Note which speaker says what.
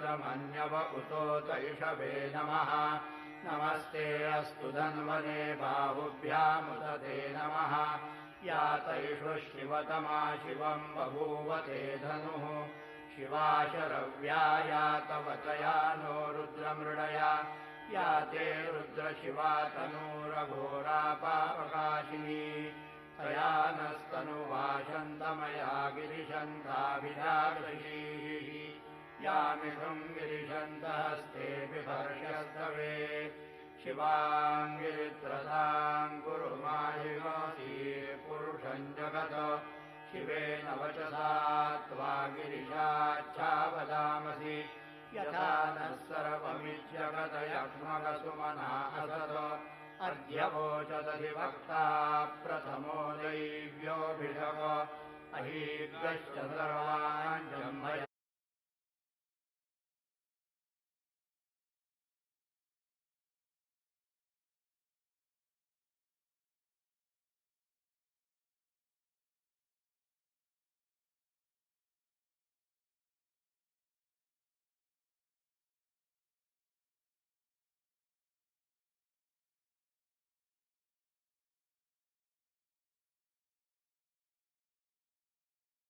Speaker 1: रुद्रमन्यव उतोत इषवे नमः नमस्ते अस्तु धन्वने बाहुभ्यामुत ते नमः या तैषु शिवतमा शिवम् बभूव ते धनुः शिवा शरव्या या तव तया नो रुद्रमृडया या ते रुद्रशिवा तनूरघोरा पापकाशिनी तया नस्तनुवाशन्तमया गिरिशन्ताभिधागृहीः यामिषुम् गिरिशन्तहस्ते बिभर्षस्तवे शिवाङ्गिरित्रताम् कुरु माहिमासी पुरुषम् जगत शिवेन वचसा त्वा गिरिशाच्छा वदामसि यथा नः सर्वमिज्जगतयक्ष्मगसुमना असद अध्यवोचदधिवक्ता प्रथमो दैव्योऽभिषव अहीग्रश्च सर्वान् जम्भय